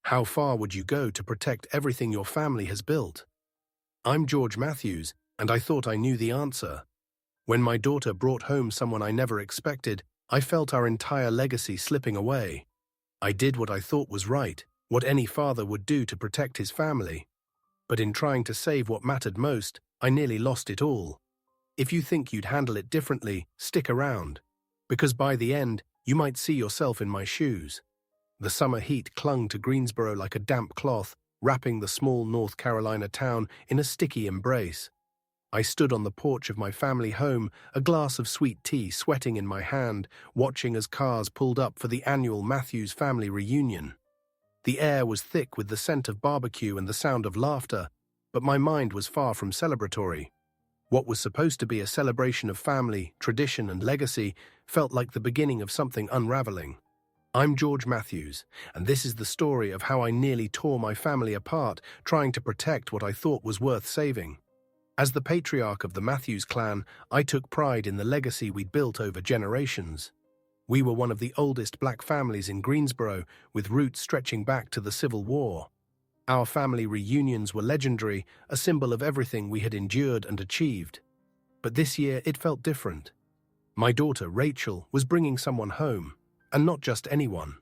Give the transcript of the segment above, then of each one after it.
How far would you go to protect everything your family has built? I'm George Matthews, and I thought I knew the answer. When my daughter brought home someone I never expected, I felt our entire legacy slipping away. I did what I thought was right, what any father would do to protect his family. But in trying to save what mattered most, I nearly lost it all. If you think you'd handle it differently, stick around. Because by the end, you might see yourself in my shoes. The summer heat clung to Greensboro like a damp cloth, wrapping the small North Carolina town in a sticky embrace. I stood on the porch of my family home, a glass of sweet tea sweating in my hand, watching as cars pulled up for the annual Matthews family reunion. The air was thick with the scent of barbecue and the sound of laughter, but my mind was far from celebratory. What was supposed to be a celebration of family, tradition, and legacy felt like the beginning of something unraveling. I'm George Matthews, and this is the story of how I nearly tore my family apart trying to protect what I thought was worth saving. As the patriarch of the Matthews clan, I took pride in the legacy we'd built over generations. We were one of the oldest black families in Greensboro, with roots stretching back to the Civil War. Our family reunions were legendary, a symbol of everything we had endured and achieved. But this year it felt different. My daughter, Rachel, was bringing someone home, and not just anyone.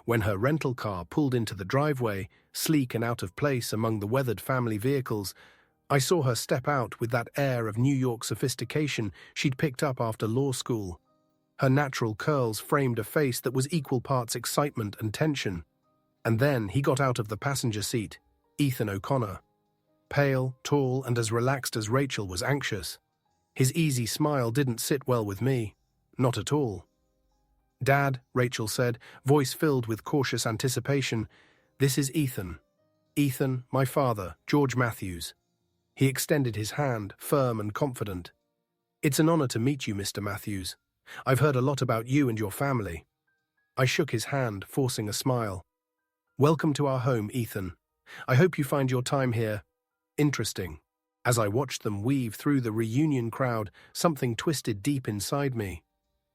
When her rental car pulled into the driveway, sleek and out of place among the weathered family vehicles, I saw her step out with that air of New York sophistication she'd picked up after law school. Her natural curls framed a face that was equal parts excitement and tension. And then he got out of the passenger seat, Ethan O'Connor. Pale, tall, and as relaxed as Rachel was anxious. His easy smile didn't sit well with me. Not at all. "Dad," Rachel said, voice filled with cautious anticipation, "this is Ethan. Ethan, my father, George Matthews." He extended his hand, firm and confident. "It's an honor to meet you, Mr. Matthews. I've heard a lot about you and your family." I shook his hand, forcing a smile. "Welcome to our home, Ethan. I hope you find your time here interesting." As I watched them weave through the reunion crowd, something twisted deep inside me.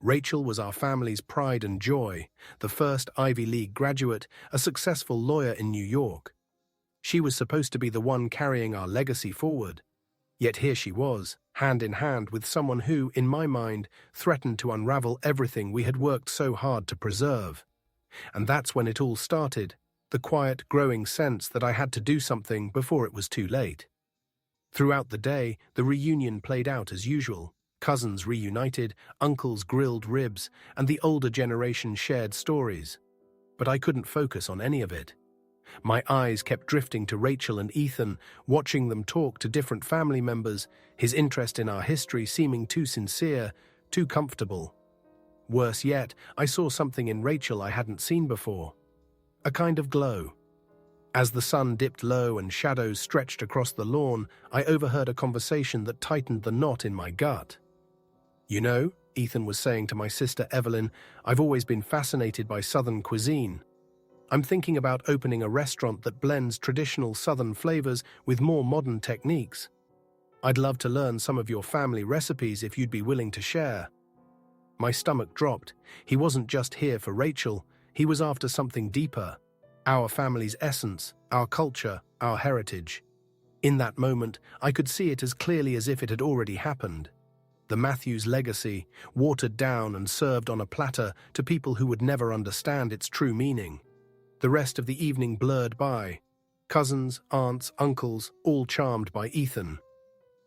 Rachel was our family's pride and joy, the first Ivy League graduate, a successful lawyer in New York. She was supposed to be the one carrying our legacy forward. Yet here she was, hand in hand with someone who, in my mind, threatened to unravel everything we had worked so hard to preserve. And that's when it all started, the quiet, growing sense that I had to do something before it was too late. Throughout the day, the reunion played out as usual. Cousins reunited, uncles grilled ribs, and the older generation shared stories. But I couldn't focus on any of it. My eyes kept drifting to Rachel and Ethan, watching them talk to different family members, his interest in our history seeming too sincere, too comfortable. Worse yet, I saw something in Rachel I hadn't seen before. A kind of glow. As the sun dipped low and shadows stretched across the lawn, I overheard a conversation that tightened the knot in my gut. "You know," Ethan was saying to my sister Evelyn, "I've always been fascinated by Southern cuisine. I'm thinking about opening a restaurant that blends traditional Southern flavors with more modern techniques. I'd love to learn some of your family recipes if you'd be willing to share." My stomach dropped. He wasn't just here for Rachel, he was after something deeper. Our family's essence, our culture, our heritage. In that moment, I could see it as clearly as if it had already happened. The Matthews legacy, watered down and served on a platter to people who would never understand its true meaning. The rest of the evening blurred by. Cousins, aunts, uncles, all charmed by Ethan.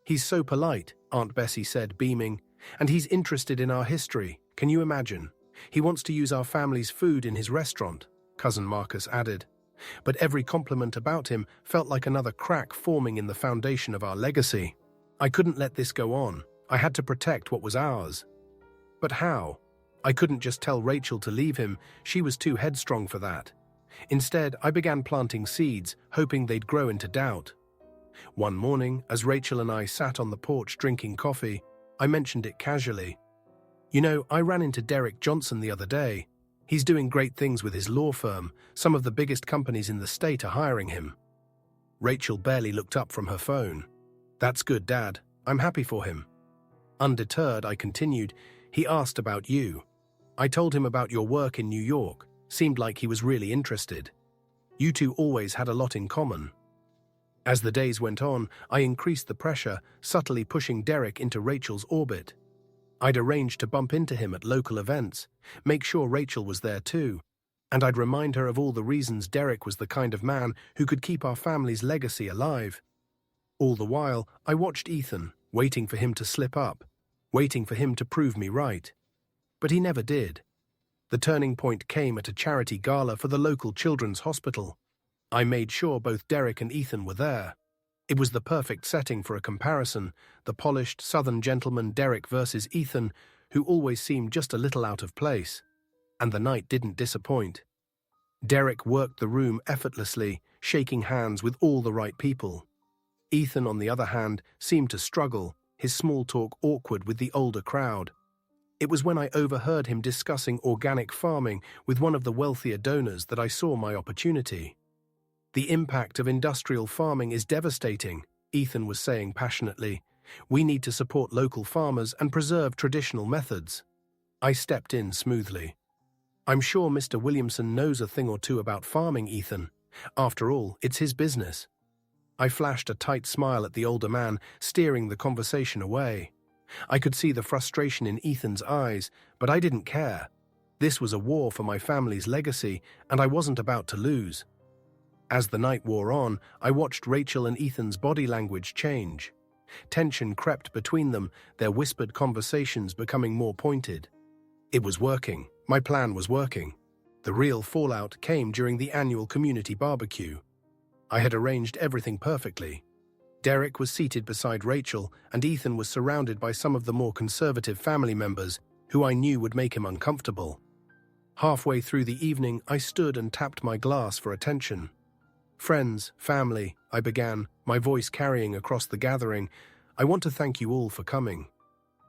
"He's so polite," Aunt Bessie said, beaming, "and he's interested in our history. Can you imagine? He wants to use our family's food in his restaurant," Cousin Marcus added. But every compliment about him felt like another crack forming in the foundation of our legacy. I couldn't let this go on. I had to protect what was ours. But how? I couldn't just tell Rachel to leave him. She was too headstrong for that. Instead, I began planting seeds, hoping they'd grow into doubt. One morning, as Rachel and I sat on the porch drinking coffee, I mentioned it casually. "You know, I ran into Derek Johnson the other day. He's doing great things with his law firm. Some of the biggest companies in the state are hiring him." Rachel barely looked up from her phone. "That's good, Dad. I'm happy for him." Undeterred, I continued, "He asked about you. I told him about your work in New York. Seemed like he was really interested." You two always had a lot in common." As the days went on, I increased the pressure, subtly pushing Derek into Rachel's orbit. I'd arrange to bump into him at local events, make sure Rachel was there too, and I'd remind her of all the reasons Derek was the kind of man who could keep our family's legacy alive. All the while, I watched Ethan, waiting for him to slip up, waiting for him to prove me right. But he never did. The turning point came at a charity gala for the local children's hospital. I made sure both Derek and Ethan were there. It was the perfect setting for a comparison, the polished southern gentleman Derek versus Ethan, who always seemed just a little out of place. And the night didn't disappoint. Derek worked the room effortlessly, shaking hands with all the right people. Ethan, on the other hand, seemed to struggle, his small talk awkward with the older crowd. It was when I overheard him discussing organic farming with one of the wealthier donors that I saw my opportunity. "The impact of industrial farming is devastating," Ethan was saying passionately. "We need to support local farmers and preserve traditional methods." I stepped in smoothly. "I'm sure Mr. Williamson knows a thing or two about farming, Ethan. After all, it's his business." I flashed a tight smile at the older man, steering the conversation away. I could see the frustration in Ethan's eyes, but I didn't care. This was a war for my family's legacy, and I wasn't about to lose. As the night wore on, I watched Rachel and Ethan's body language change. Tension crept between them, their whispered conversations becoming more pointed. It was working. My plan was working. The real fallout came during the annual community barbecue. I had arranged everything perfectly. Derek was seated beside Rachel, and Ethan was surrounded by some of the more conservative family members, who I knew would make him uncomfortable. Halfway through the evening, I stood and tapped my glass for attention. "Friends, family," I began, my voice carrying across the gathering, "I want to thank you all for coming.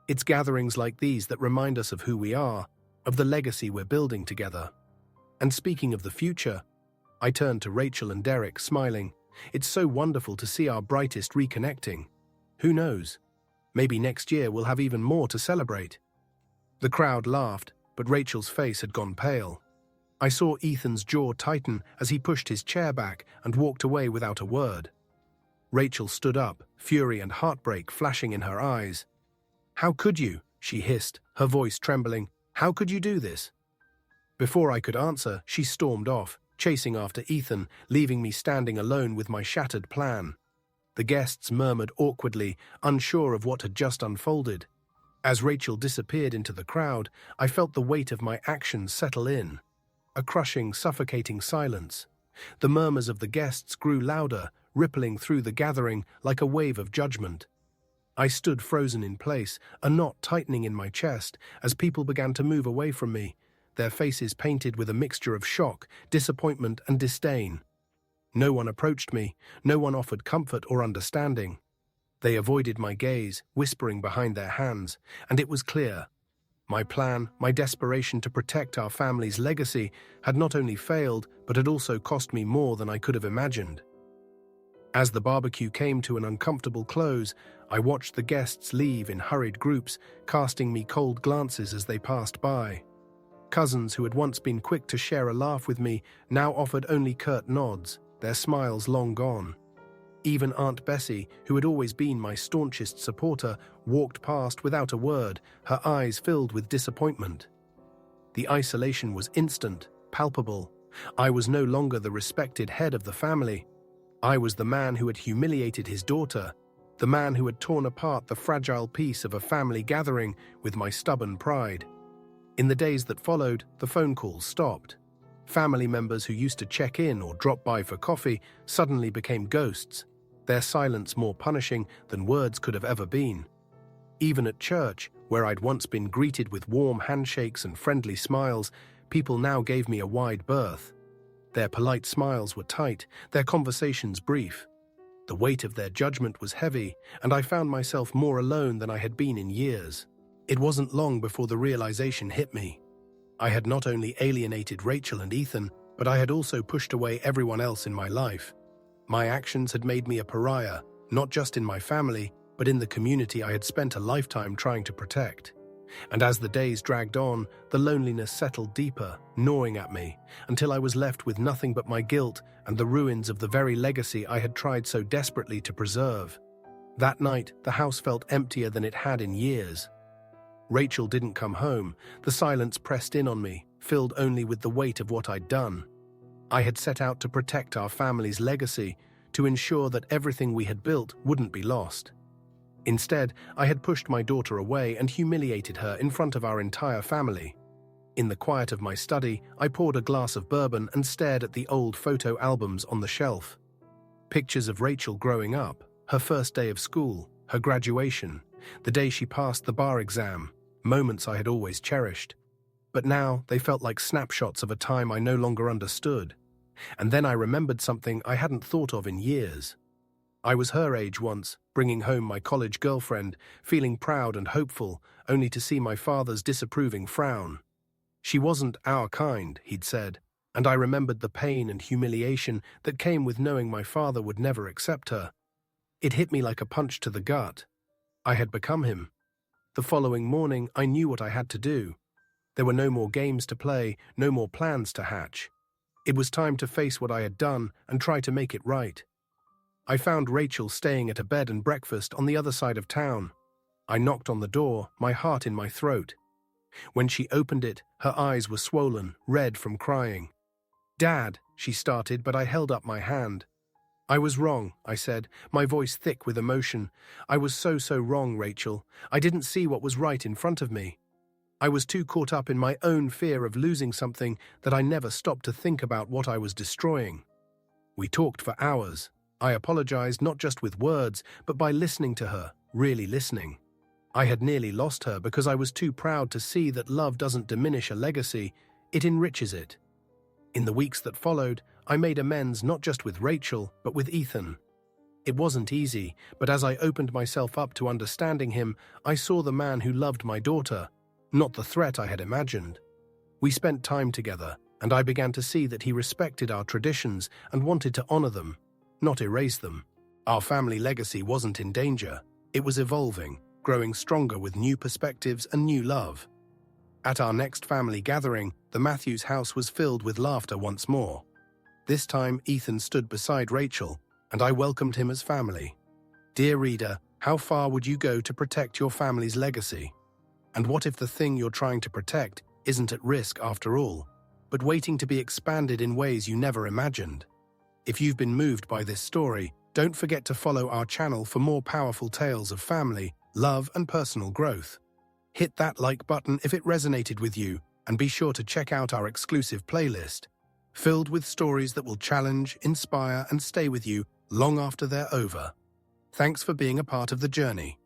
It's gatherings like these that remind us of who we are, of the legacy we're building together. And speaking of the future," I turned to Rachel and Derek, smiling, "it's so wonderful to see our brightest reconnecting. Who knows? Maybe next year we'll have even more to celebrate." The crowd laughed, but Rachel's face had gone pale. I saw Ethan's jaw tighten as he pushed his chair back and walked away without a word. Rachel stood up, fury and heartbreak flashing in her eyes. "How could you?" she hissed, her voice trembling. "How could you do this?" Before I could answer, she stormed off, chasing after Ethan, leaving me standing alone with my shattered plan. The guests murmured awkwardly, unsure of what had just unfolded. As Rachel disappeared into the crowd, I felt the weight of my actions settle in. A crushing, suffocating silence. The murmurs of the guests grew louder, rippling through the gathering like a wave of judgment. I stood frozen in place, a knot tightening in my chest, as people began to move away from me, their faces painted with a mixture of shock, disappointment, and disdain. No one approached me, no one offered comfort or understanding. They avoided my gaze, whispering behind their hands, and it was clear. My plan, my desperation to protect our family's legacy, had not only failed, but had also cost me more than I could have imagined. As the barbecue came to an uncomfortable close, I watched the guests leave in hurried groups, casting me cold glances as they passed by. Cousins who had once been quick to share a laugh with me now offered only curt nods, their smiles long gone. Even Aunt Bessie, who had always been my staunchest supporter, walked past without a word, her eyes filled with disappointment. The isolation was instant, palpable. I was no longer the respected head of the family. I was the man who had humiliated his daughter, the man who had torn apart the fragile piece of a family gathering with my stubborn pride. In the days that followed, the phone calls stopped. Family members who used to check in or drop by for coffee suddenly became ghosts, their silence more punishing than words could have ever been. Even at church, where I'd once been greeted with warm handshakes and friendly smiles, people now gave me a wide berth. Their polite smiles were tight, their conversations brief. The weight of their judgment was heavy, and I found myself more alone than I had been in years. It wasn't long before the realization hit me. I had not only alienated Rachel and Ethan, but I had also pushed away everyone else in my life. My actions had made me a pariah, not just in my family, but in the community I had spent a lifetime trying to protect. And as the days dragged on, the loneliness settled deeper, gnawing at me, until I was left with nothing but my guilt and the ruins of the very legacy I had tried so desperately to preserve. That night, the house felt emptier than it had in years. Rachel didn't come home. The silence pressed in on me, filled only with the weight of what I'd done. I had set out to protect our family's legacy, to ensure that everything we had built wouldn't be lost. Instead, I had pushed my daughter away and humiliated her in front of our entire family. In the quiet of my study, I poured a glass of bourbon and stared at the old photo albums on the shelf. Pictures of Rachel growing up, her first day of school, her graduation, the day she passed the bar exam, moments I had always cherished. But now they felt like snapshots of a time I no longer understood. And then I remembered something I hadn't thought of in years. I was her age once, bringing home my college girlfriend, feeling proud and hopeful, only to see my father's disapproving frown. She wasn't our kind, he'd said, and I remembered the pain and humiliation that came with knowing my father would never accept her. It hit me like a punch to the gut. I had become him. The following morning, I knew what I had to do. There were no more games to play, no more plans to hatch. It was time to face what I had done and try to make it right. I found Rachel staying at a bed and breakfast on the other side of town. I knocked on the door, my heart in my throat. When she opened it, her eyes were swollen, red from crying. "Dad," she started, but I held up my hand. "I was wrong," I said, my voice thick with emotion. "I was so wrong, Rachel. I didn't see what was right in front of me. I was too caught up in my own fear of losing something that I never stopped to think about what I was destroying." We talked for hours. I apologized not just with words, but by listening to her, really listening. I had nearly lost her because I was too proud to see that love doesn't diminish a legacy, it enriches it. In the weeks that followed, I made amends not just with Rachel, but with Ethan. It wasn't easy, but as I opened myself up to understanding him, I saw the man who loved my daughter, not the threat I had imagined. We spent time together, and I began to see that he respected our traditions and wanted to honor them, not erase them. Our family legacy wasn't in danger. It was evolving, growing stronger with new perspectives and new love. At our next family gathering, the Matthews house was filled with laughter once more. This time, Ethan stood beside Rachel, and I welcomed him as family. Dear reader, how far would you go to protect your family's legacy? And what if the thing you're trying to protect isn't at risk after all, but waiting to be expanded in ways you never imagined? If you've been moved by this story, don't forget to follow our channel for more powerful tales of family, love, and personal growth. Hit that like button if it resonated with you, and be sure to check out our exclusive playlist, filled with stories that will challenge, inspire, and stay with you long after they're over. Thanks for being a part of the journey.